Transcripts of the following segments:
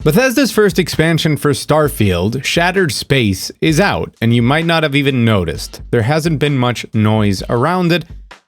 Bethesda's first expansion for Starfield, Shattered Space, is out, and you might not have even noticed. There hasn't been much noise around it,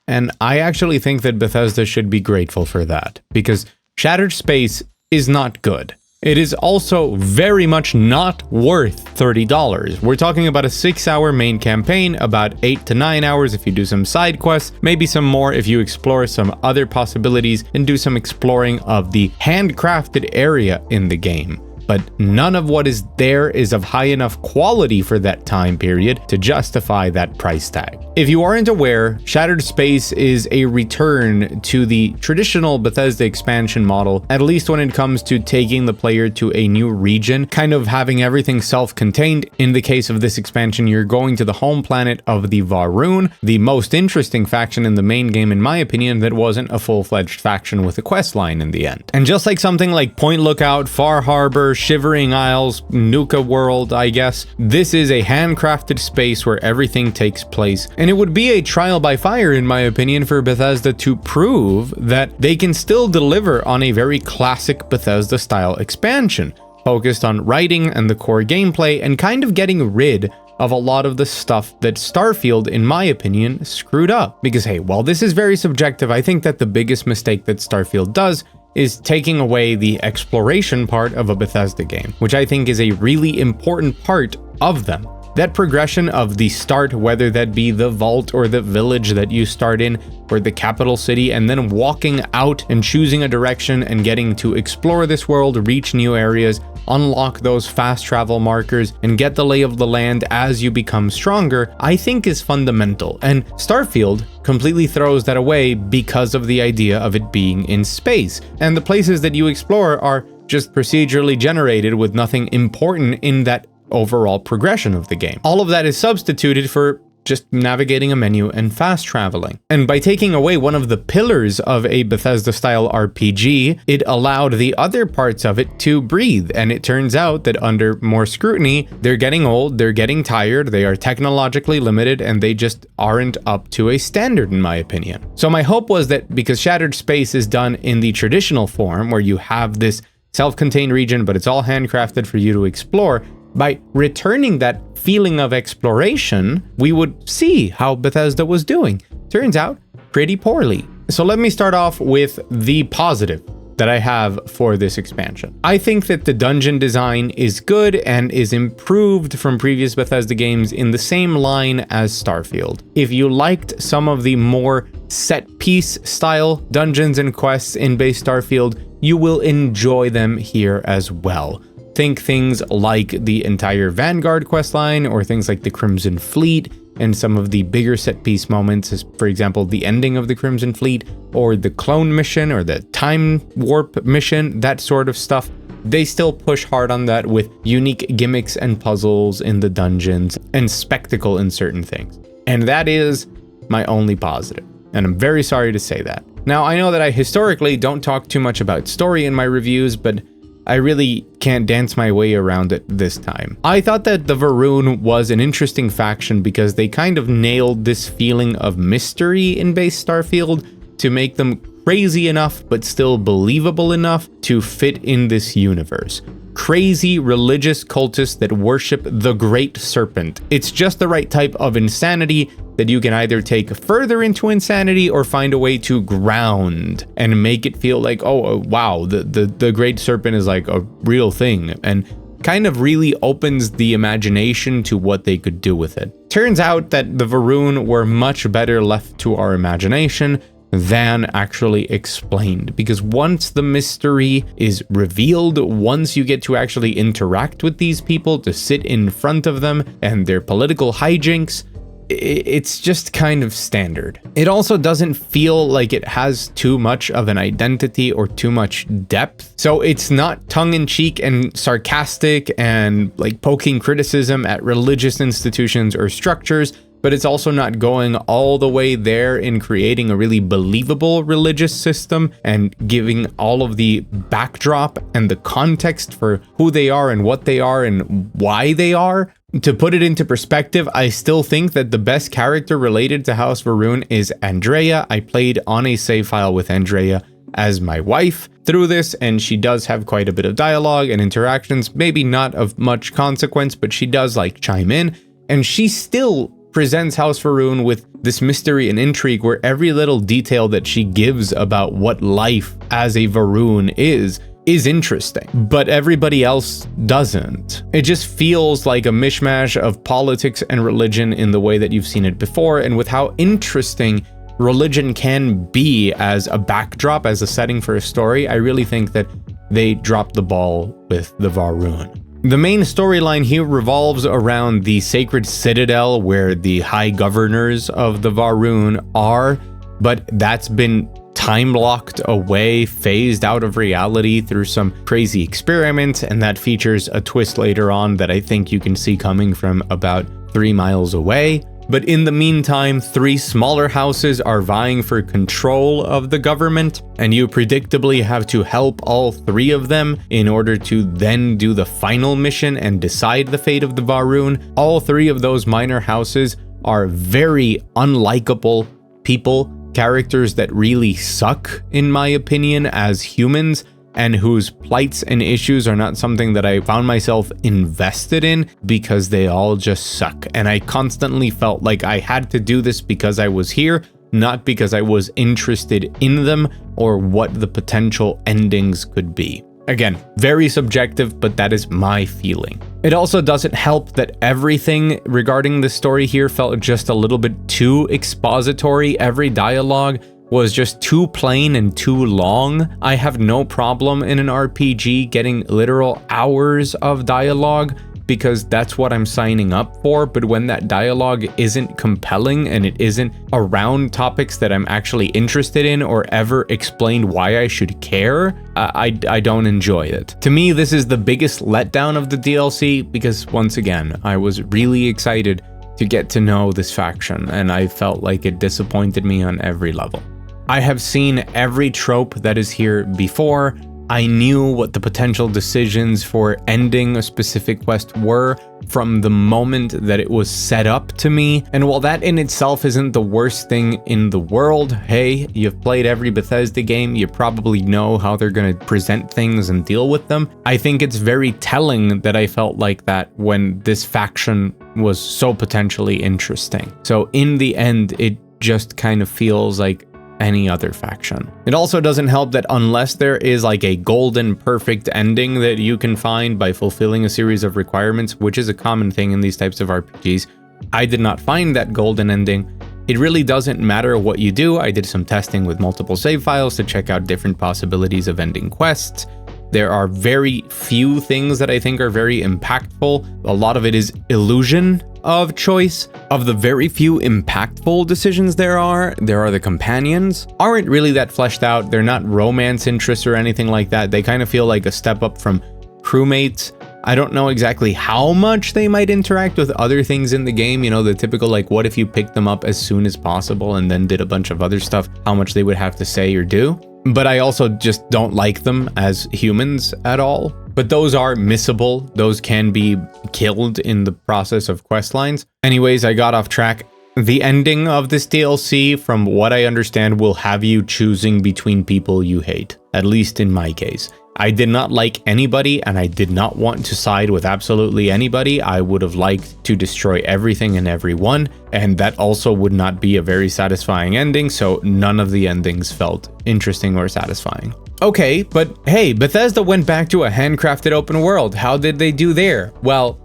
and I actually think that Bethesda should be grateful for that, because Shattered Space is not good. It is also very much not worth $30. We're talking about a 6-hour main campaign, about 8 to 9 hours if you do some side quests, maybe some more if you explore some other possibilities and do some exploring of the handcrafted area in the game. But none of what is there is of high enough quality for that time period to justify that price tag. If you aren't aware, Shattered Space is a return to the traditional Bethesda expansion model, at least when it comes to taking the player to a new region, kind of having everything self-contained. In the case of this expansion, you're going to the home planet of the Va'ruun, the most interesting faction in the main game in my opinion that wasn't a full-fledged faction with a quest line in the end. And just like something like Point Lookout, Far Harbor, Shivering Isles, Nuka World, I guess, this is a handcrafted space where everything takes place, and it would be a trial by fire in my opinion for Bethesda to prove that they can still deliver on a very classic Bethesda style expansion, focused on writing and the core gameplay and kind of getting rid of a lot of the stuff that Starfield, in my opinion, screwed up. Because hey, while this is very subjective, I think that the biggest mistake that Starfield does is taking away the exploration part of a Bethesda game, which I think is a really important part of them. That progression of the start, whether that be the vault or the village that you start in, or the capital city, and then walking out and choosing a direction and getting to explore this world, reach new areas, unlock those fast travel markers, and get the lay of the land as you become stronger, I think is fundamental. And Starfield completely throws that away because of the idea of it being in space. And the places that you explore are just procedurally generated with nothing important in that overall progression of the game. All of that is substituted for just navigating a menu and fast traveling. And by taking away one of the pillars of a Bethesda style RPG, it allowed the other parts of it to breathe. And it turns out that under more scrutiny, they're getting old, they're getting tired, they are technologically limited, and they just aren't up to a standard in my opinion. So my hope was that because Shattered Space is done in the traditional form where you have this self-contained region, but it's all handcrafted for you to explore, by returning that feeling of exploration, we would see how Bethesda was doing. Turns out, pretty poorly. So let me start off with the positive that I have for this expansion. I think that the dungeon design is good and is improved from previous Bethesda games in the same line as Starfield. If you liked some of the more set-piece style dungeons and quests in base Starfield, you will enjoy them here as well. Think things like the entire Vanguard questline, or things like the Crimson Fleet, and some of the bigger set-piece moments, as for example the ending of the Crimson Fleet, or the clone mission, or the time warp mission, that sort of stuff. They still push hard on that with unique gimmicks and puzzles in the dungeons, and spectacle in certain things. And that is my only positive, and I'm very sorry to say that. Now, I know that I historically don't talk too much about story in my reviews, but I really can't dance my way around it this time. I thought that the Va'ruun was an interesting faction because they kind of nailed this feeling of mystery in base Starfield to make them crazy enough but still believable enough to fit in this universe. Crazy religious cultists that worship the Great Serpent. It's just the right type of insanity that you can either take further into insanity or find a way to ground and make it feel like, oh wow, the Great Serpent is like a real thing, and kind of really opens the imagination to what they could do with it. Turns out that the Va'ruun were much better left to our imagination than actually explained, because once the mystery is revealed, once you get to actually interact with these people, to sit in front of them and their political hijinks, it's just kind of standard. It also doesn't feel like it has too much of an identity or too much depth. So it's not tongue-in-cheek and sarcastic and like poking criticism at religious institutions or structures, but it's also not going all the way there in creating a really believable religious system and giving all of the backdrop and the context for who they are and what they are and why they are. To put it into perspective, I still think that the best character related to House Va'ruun is Andrea. I played on a save file with Andrea, as my wife through this, and she does have quite a bit of dialogue and interactions, maybe not of much consequence, but she does like chime in, and she still presents House Faroon with this mystery and intrigue where every little detail that she gives about what life as a Varoon is interesting, but everybody else doesn't. It just feels like a mishmash of politics and religion in the way that you've seen it before, and with how interesting religion can be as a backdrop, as a setting for a story, I really think that they dropped the ball with the Varoon. The main storyline here revolves around the sacred citadel where the high governors of the Varoon are, but that's been time locked away, phased out of reality through some crazy experiments, and that features a twist later on that I think you can see coming from about 3 miles away. But in the meantime, 3 smaller houses are vying for control of the government, and you predictably have to help all 3 of them in order to then do the final mission and decide the fate of the Varoon. All 3 of those minor houses are very unlikable people, characters that really suck, in my opinion, as humans, and whose plights and issues are not something that I found myself invested in because they all just suck. And I constantly felt like I had to do this because I was here, not because I was interested in them or what the potential endings could be. Again, very subjective, but that is my feeling. It also doesn't help that everything regarding the story here felt just a little bit too expository. Every dialogue was just too plain and too long. I have no problem in an RPG getting literal hours of dialogue because that's what I'm signing up for, but when that dialogue isn't compelling and it isn't around topics that I'm actually interested in or ever explained why I should care, I don't enjoy it. To me, this is the biggest letdown of the DLC because, once again, I was really excited to get to know this faction, and I felt like it disappointed me on every level. I have seen every trope that is here before. I knew what the potential decisions for ending a specific quest were from the moment that it was set up to me. And while that in itself isn't the worst thing in the world, hey, you've played every Bethesda game, you probably know how they're going to present things and deal with them. I think it's very telling that I felt like that when this faction was so potentially interesting. So in the end, it just kind of feels like any other faction. It also doesn't help that unless there is like a golden perfect ending that you can find by fulfilling a series of requirements, which is a common thing in these types of RPGs, I did not find that golden ending. It really doesn't matter what you do. I did some testing with multiple save files to check out different possibilities of ending quests. There are very few things that I think are very impactful. A lot of it is illusion of choice. Of the very few impactful decisions there are the companions. Aren't really that fleshed out. They're not romance interests or anything like that. They kind of feel like a step up from crewmates. I don't know exactly how much they might interact with other things in the game. You know, the typical like, what if you picked them up as soon as possible and then did a bunch of other stuff, how much they would have to say or do. But I also just don't like them as humans at all. But those are missable. Those can be killed in the process of quest lines. Anyways, I got off track. The ending of this DLC, from what I understand, will have you choosing between people you hate, at least in my case. I did not like anybody, and I did not want to side with absolutely anybody. I would have liked to destroy everything and everyone, and that also would not be a very satisfying ending, so none of the endings felt interesting or satisfying. Okay, but hey, Bethesda went back to a handcrafted open world. How did they do there? Well,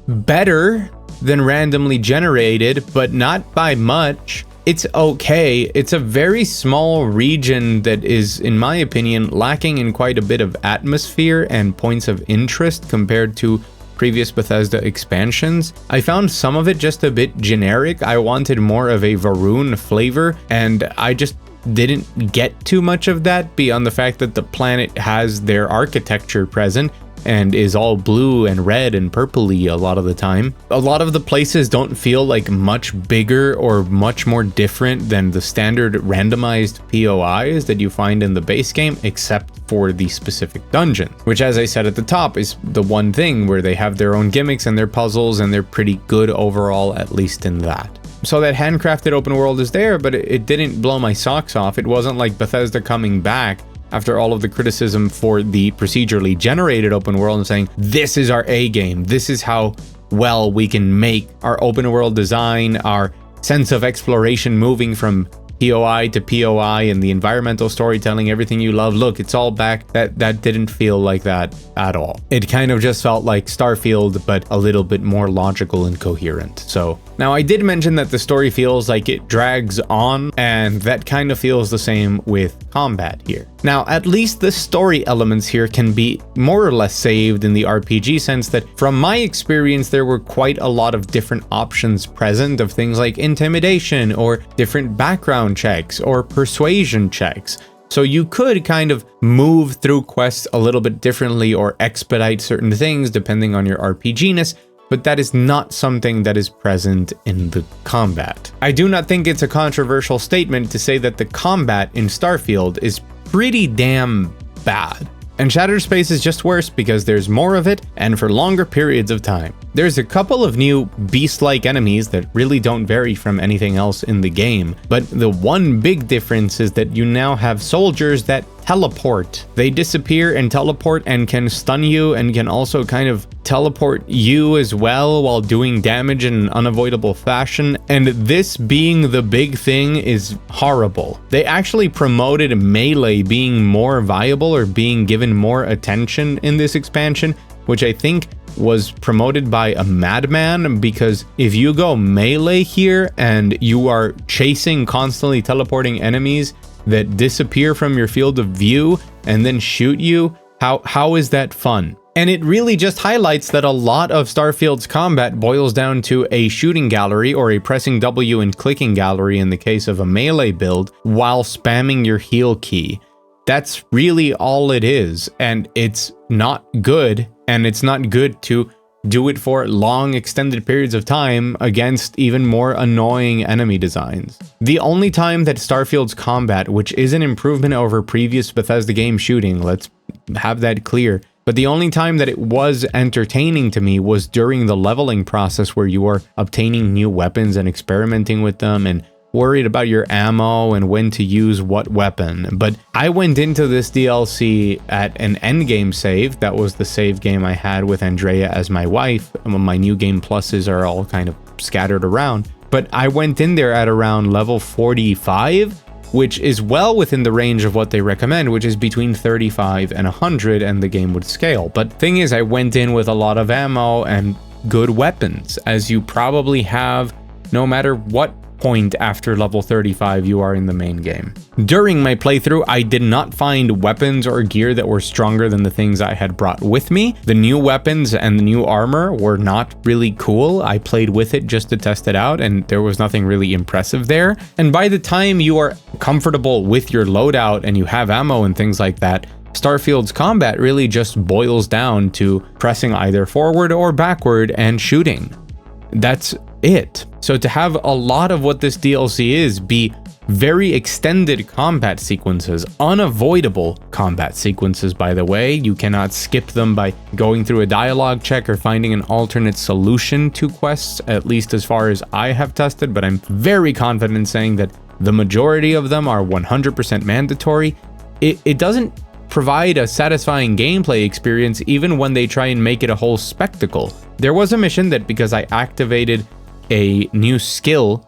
better than randomly generated, but not by much. It's okay. It's a very small region that is, in my opinion, lacking in quite a bit of atmosphere and points of interest compared to previous Bethesda expansions. I found some of it just a bit generic. I wanted more of a Varoon flavor, and I just didn't get too much of that beyond the fact that the planet has their architecture present and is all blue and red and purpley a lot of the time. A lot of the places don't feel like much bigger or much more different than the standard randomized POIs that you find in the base game, except for the specific dungeon, which, as I said at the top, is the one thing where they have their own gimmicks and their puzzles, and they're pretty good overall, at least in that. So that handcrafted open world is there, but it didn't blow my socks off. It wasn't like Bethesda coming back after all of the criticism for the procedurally generated open world and saying, this is our A game. This is how well we can make our open world design, our sense of exploration moving from POI to POI, and the environmental storytelling, everything you love. Look, it's all back. That didn't feel like that at all. It kind of just felt like Starfield, but a little bit more logical and coherent. So now I did mention that the story feels like it drags on, and that kind of feels the same with combat here. Now, at least the story elements here can be more or less saved in the RPG sense that, from my experience, there were quite a lot of different options present of things like intimidation or different background checks or persuasion checks. So you could kind of move through quests a little bit differently or expedite certain things depending on your RPG-ness, but that is not something that is present in the combat. I do not think it's a controversial statement to say that the combat in Starfield is pretty damn bad. And Shattered Space is just worse because there's more of it and for longer periods of time. There's a couple of new beast-like enemies that really don't vary from anything else in the game, but the one big difference is that you now have soldiers that teleport. They disappear and teleport and can stun you and can also kind of teleport you as well while doing damage in an unavoidable fashion. And this being the big thing is horrible. They actually promoted melee being more viable or being given more attention in this expansion, which I think was promoted by a madman, because if you go melee here and you are chasing constantly teleporting enemies that disappear from your field of view and then shoot you, how is that fun? And it really just highlights that a lot of Starfield's combat boils down to a shooting gallery or a pressing W and clicking gallery in the case of a melee build while spamming your heal key. That's really all it is, and it's not good, and it's not good to do it for long extended periods of time against even more annoying enemy designs. The only time that Starfield's combat, which is an improvement over previous Bethesda game shooting, let's have that clear, but the only time that it was entertaining to me was during the leveling process where you are obtaining new weapons and experimenting with them and worried about your ammo and when to use what weapon. But I went into this DLC at an endgame save. That was the save game I had with Andrea as my wife. My new game pluses are all kind of scattered around. But I went in there at around level 45, which is well within the range of what they recommend, which is between 35 and 100, and the game would scale. But thing is, I went in with a lot of ammo and good weapons, as you probably have no matter what point after level 35 you are in the main game. During my playthrough, I did not find weapons or gear that were stronger than the things I had brought with me. The new weapons and the new armor were not really cool. I played with it just to test it out, and there was nothing really impressive there. And by the time you are comfortable with your loadout and you have ammo and things like that, Starfield's combat really just boils down to pressing either forward or backward and shooting. That's it. So to have a lot of what this DLC is be very extended combat sequences, unavoidable combat sequences, by the way, you cannot skip them by going through a dialogue check or finding an alternate solution to quests, at least as far as I have tested, but I'm very confident in saying that the majority of them are 100% mandatory. It doesn't provide a satisfying gameplay experience even when they try and make it a whole spectacle. There was a mission that, because I activated a new skill,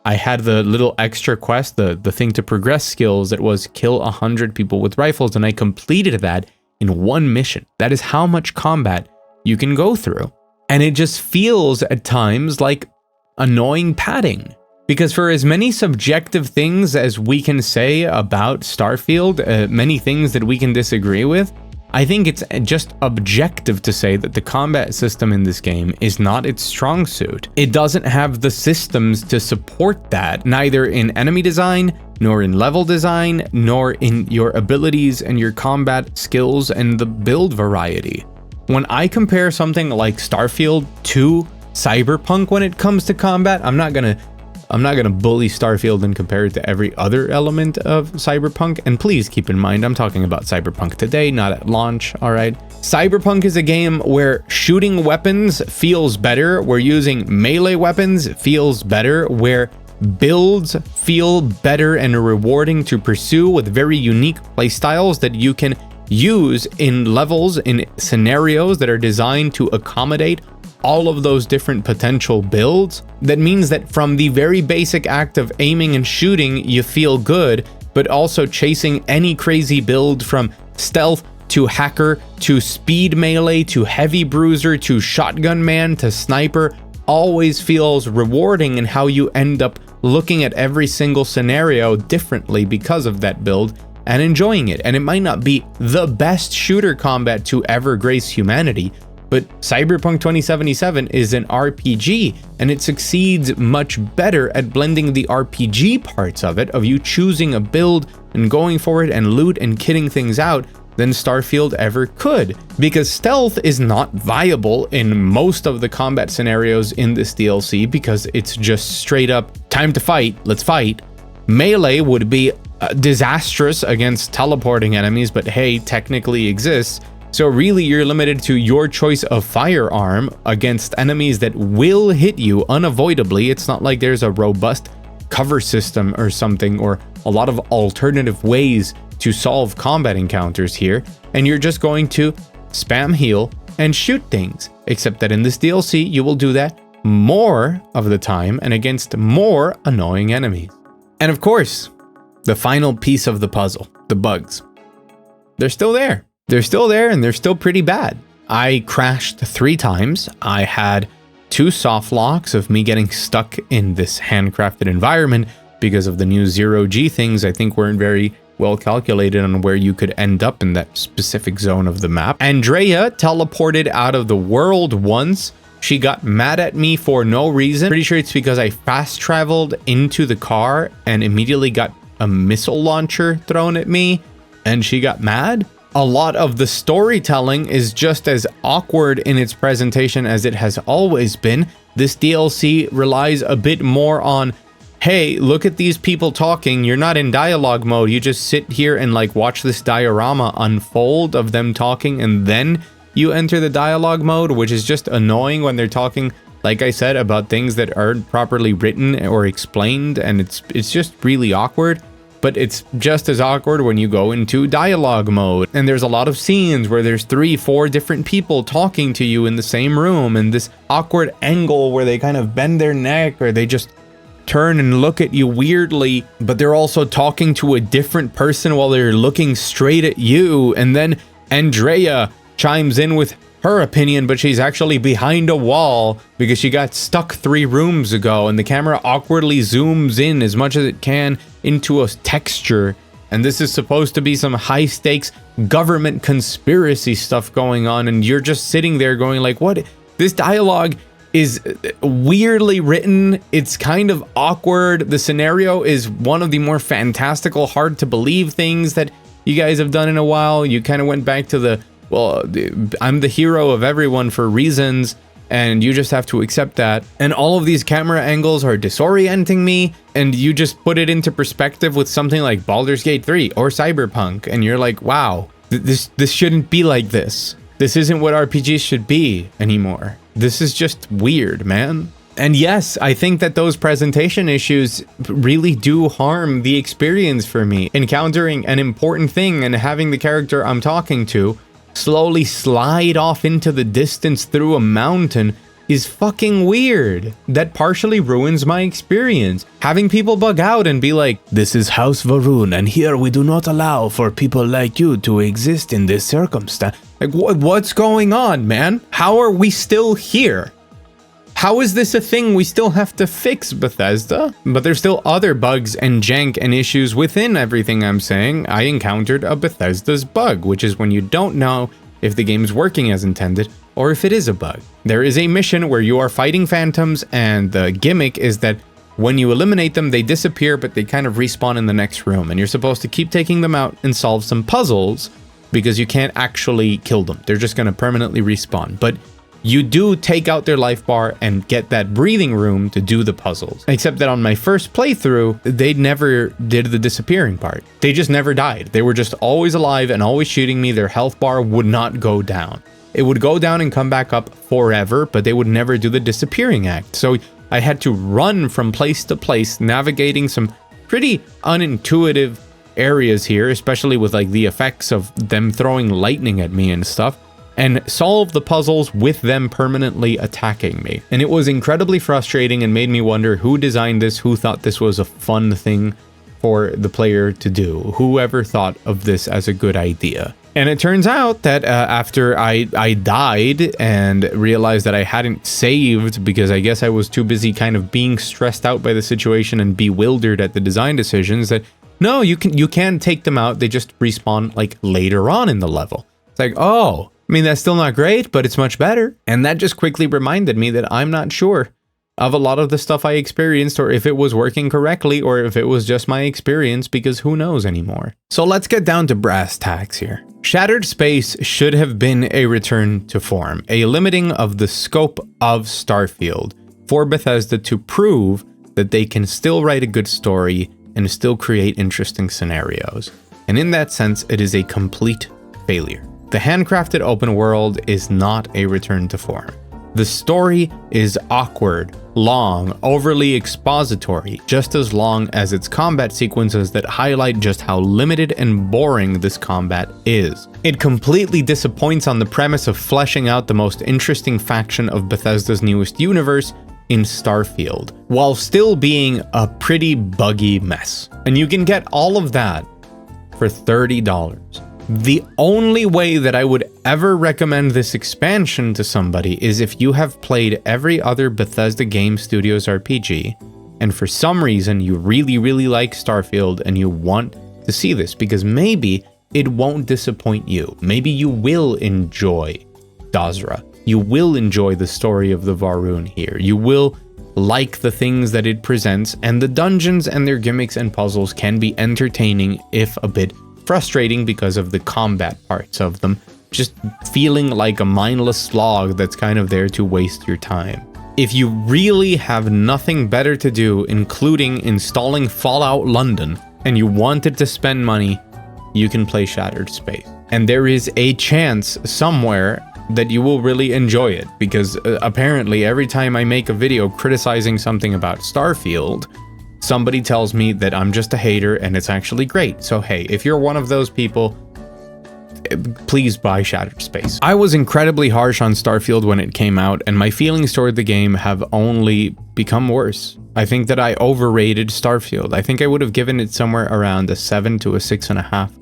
I had the little extra quest, the thing to progress skills, that was kill 100 people with rifles, and I completed that in one mission. That is how much combat you can go through. And it just feels at times like annoying padding. Because for as many subjective things as we can say about Starfield, many things that we can disagree with, I think it's just objective to say that the combat system in this game is not its strong suit. It doesn't have the systems to support that, neither in enemy design, nor in level design, nor in your abilities and your combat skills and the build variety. When I compare something like Starfield to Cyberpunk when it comes to combat, I'm not gonna I'm not going to bully Starfield and compare it to every other element of Cyberpunk. And please keep in mind, I'm talking about Cyberpunk today, not at launch, all right? Cyberpunk is a game where shooting weapons feels better, where using melee weapons feels better, where builds feel better and rewarding to pursue with very unique playstyles that you can use in levels, in scenarios that are designed to accommodate all of those different potential builds. That means that from the very basic act of aiming and shooting, you feel good, but also chasing any crazy build from stealth to hacker to speed melee to heavy bruiser to shotgun man to sniper always feels rewarding in how you end up looking at every single scenario differently because of that build and enjoying it. And it might not be the best shooter combat to ever grace humanity, but Cyberpunk 2077 is an RPG, and it succeeds much better at blending the RPG parts of it, of you choosing a build and going for it and loot and kitting things out, than Starfield ever could. Because stealth is not viable in most of the combat scenarios in this DLC, because it's just straight up, time to fight, let's fight. Melee would be disastrous against teleporting enemies, but hey, technically exists. So really, you're limited to your choice of firearm against enemies that will hit you unavoidably. It's not like there's a robust cover system or something, or a lot of alternative ways to solve combat encounters here. And you're just going to spam heal and shoot things. Except that in this DLC, you will do that more of the time and against more annoying enemies. And of course, the final piece of the puzzle, the bugs. They're still there. They're still there, and they're still pretty bad. I crashed 3 times. I had 2 soft locks of me getting stuck in this handcrafted environment because of the new 0G things I think weren't very well calculated on where you could end up in that specific zone of the map. Andrea teleported out of the world once. She got mad at me for no reason. Pretty sure it's because I fast traveled into the car and immediately got a missile launcher thrown at me, and she got mad. A lot of the storytelling is just as awkward in its presentation as it has always been. This DLC relies a bit more on, hey, look at these people talking. You're not in dialogue mode. You just sit here and like watch this diorama unfold of them talking, and then you enter the dialogue mode, which is just annoying when they're talking, like I said, about things that aren't properly written or explained, and it's just really awkward. But it's just as awkward when you go into dialogue mode. And there's a lot of scenes where there's 3-4 different people talking to you in the same room, and this awkward angle where they kind of bend their neck or they just turn and look at you weirdly, but they're also talking to a different person while they're looking straight at you. And then Andrea chimes in with her opinion, but she's actually behind a wall because she got stuck 3 rooms ago, and the camera awkwardly zooms in as much as it can into a texture. And this is supposed to be some high stakes government conspiracy stuff going on, and you're just sitting there going like, what? This dialogue is weirdly written. It's kind of awkward. The scenario is one of the more fantastical, hard to believe things that you guys have done in a while. You kind of went back to the, well, I'm the hero of everyone for reasons, and you just have to accept that. And all of these camera angles are disorienting me, and you just put it into perspective with something like Baldur's Gate 3 or Cyberpunk, and you're like, wow, this shouldn't be like this. This isn't what RPGs should be anymore. This is just weird, man. And yes, I think that those presentation issues really do harm the experience for me. Encountering an important thing and having the character I'm talking to slowly slide off into the distance through a mountain is fucking weird. That partially ruins my experience. Having people bug out and be like, this is House Varun, and here we do not allow for people like you to exist in this circumstance. Like, what's going on, man? How are we still here? How is this a thing we still have to fix, Bethesda? But there's still other bugs and jank and issues within everything I'm saying. I encountered a Bethesda's bug, which is when you don't know if the game's working as intended or if it is a bug. There is a mission where you are fighting phantoms, and the gimmick is that when you eliminate them, they disappear, but they kind of respawn in the next room, and you're supposed to keep taking them out and solve some puzzles because you can't actually kill them. They're just going to permanently respawn. But you do take out their life bar and get that breathing room to do the puzzles. Except that on my first playthrough, they never did the disappearing part. They just never died. They were just always alive and always shooting me. Their health bar would not go down. It would go down and come back up forever, but they would never do the disappearing act. So I had to run from place to place, navigating some pretty unintuitive areas here, especially with like the effects of them throwing lightning at me and stuff, and solve the puzzles with them permanently attacking me. And it was incredibly frustrating and made me wonder who designed this, who thought this was a fun thing for the player to do, whoever thought of this as a good idea. And it turns out that after I died and realized that I hadn't saved because I guess I was too busy kind of being stressed out by the situation and bewildered at the design decisions, that no, you can take them out. They just respawn like later on in the level. It's like, oh, I mean, that's still not great, but it's much better. And that just quickly reminded me that I'm not sure of a lot of the stuff I experienced, or if it was working correctly, or if it was just my experience, because who knows anymore. So let's get down to brass tacks here. Shattered Space should have been a return to form, a limiting of the scope of Starfield for Bethesda to prove that they can still write a good story and still create interesting scenarios. And in that sense, it is a complete failure. The handcrafted open world is not a return to form. The story is awkward, long, overly expository, just as long as its combat sequences that highlight just how limited and boring this combat is. It completely disappoints on the premise of fleshing out the most interesting faction of Bethesda's newest universe in Starfield, while still being a pretty buggy mess. And you can get all of that for $30. The only way that I would ever recommend this expansion to somebody is if you have played every other Bethesda Game Studios RPG, and for some reason you really, really like Starfield and you want to see this, because maybe it won't disappoint you. Maybe you will enjoy Dazra. You will enjoy the story of the Varun here. You will like the things that it presents, and the dungeons and their gimmicks and puzzles can be entertaining, if a bit frustrating because of the combat parts of them, just feeling like a mindless slog that's kind of there to waste your time. If you really have nothing better to do, including installing Fallout London, and you wanted to spend money, you can play Shattered Space. And there is a chance somewhere that you will really enjoy it, because apparently every time I make a video criticizing something about Starfield, somebody tells me that I'm just a hater and it's actually great. So hey, if you're one of those people, please buy Shattered Space. I was incredibly harsh on Starfield when it came out, and my feelings toward the game have only become worse. I think that I overrated Starfield. I think I would have given it somewhere around a 7 to a 6.5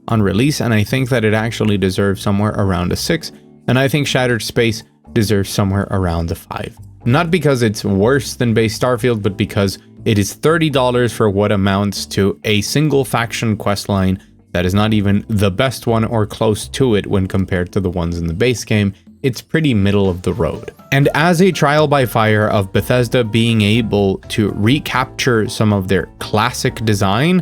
on release, and I think that it actually deserves somewhere around a 6, and I think Shattered Space deserves somewhere around a 5. Not because it's worse than base Starfield, but because it is $30 for what amounts to a single faction questline that is not even the best one or close to it when compared to the ones in the base game. It's pretty middle of the road. And as a trial by fire of Bethesda being able to recapture some of their classic design,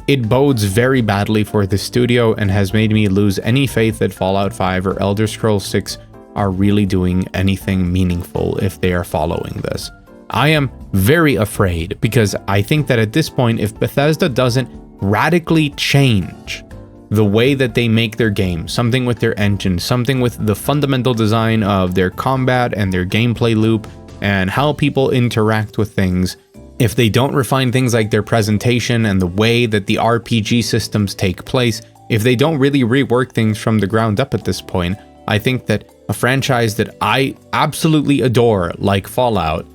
it bodes very badly for the studio and has made me lose any faith that Fallout 5 or Elder Scrolls 6 are really doing anything meaningful if they are following this. I am very afraid, because I think that at this point, if Bethesda doesn't radically change the way that they make their game, something with their engine, something with the fundamental design of their combat and their gameplay loop and how people interact with things, if they don't refine things like their presentation and the way that the RPG systems take place, if they don't really rework things from the ground up at this point, I think that a franchise that I absolutely adore, like Fallout,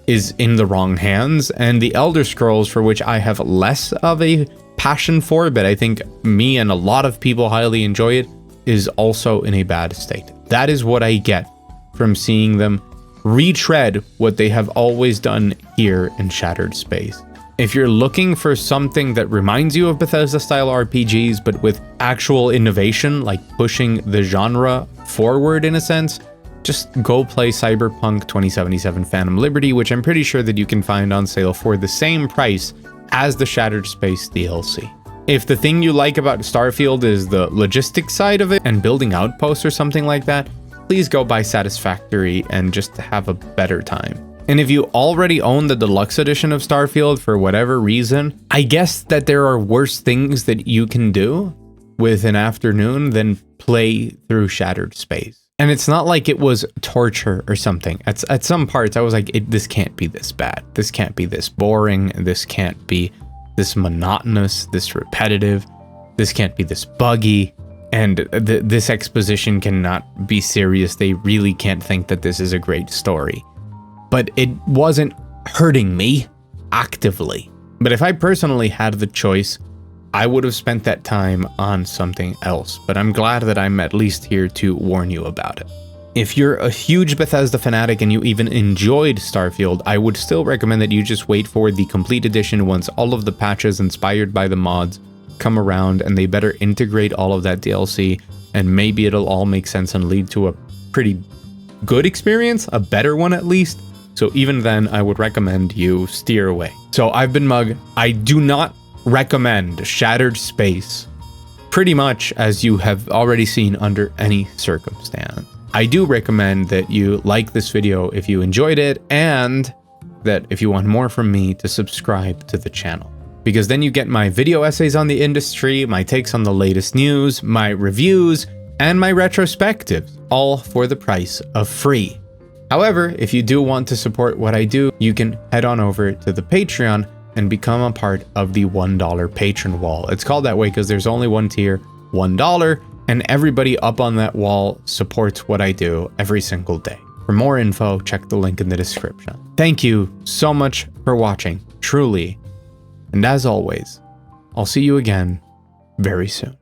is in the wrong hands, and the Elder Scrolls, for which I have less of a passion for, but I think me and a lot of people highly enjoy it, is also in a bad state. That is what I get from seeing them retread what they have always done here in Shattered Space. If you're looking for something that reminds you of Bethesda-style RPGs, but with actual innovation, like pushing the genre forward in a sense, just go play Cyberpunk 2077 Phantom Liberty, which I'm pretty sure that you can find on sale for the same price as the Shattered Space DLC. If the thing you like about Starfield is the logistics side of it and building outposts or something like that, please go buy Satisfactory and just have a better time. And if you already own the deluxe edition of Starfield for whatever reason, I guess that there are worse things that you can do with an afternoon than play through Shattered Space. And it's not like it was torture or something. At some parts, I was like, this can't be this bad. This can't be this boring. This can't be this monotonous, this repetitive. This can't be this buggy. And this exposition cannot be serious. They really can't think that this is a great story. But it wasn't hurting me actively. But if I personally had the choice, I would have spent that time on something else, but I'm glad that I'm at least here to warn you about it. If you're a huge Bethesda fanatic and you even enjoyed Starfield, I would still recommend that you just wait for the complete edition once all of the patches inspired by the mods come around, and they better integrate all of that DLC, and maybe it'll all make sense and lead to a pretty good experience, a better one at least. So even then, I would recommend you steer away. So I've been Mug. I do not recommend Shattered Space, pretty much as you have already seen under any circumstance. I do recommend that you like this video if you enjoyed it, and that if you want more from me, to subscribe to the channel. Because then you get my video essays on the industry, my takes on the latest news, my reviews, and my retrospectives, all for the price of free. However, if you do want to support what I do, you can head on over to the Patreon and become a part of the $1 patron wall. It's called that way because there's only one tier, $1, and everybody up on that wall supports what I do every single day. For more info, check the link in the description. Thank you so much for watching, truly. And as always, I'll see you again very soon.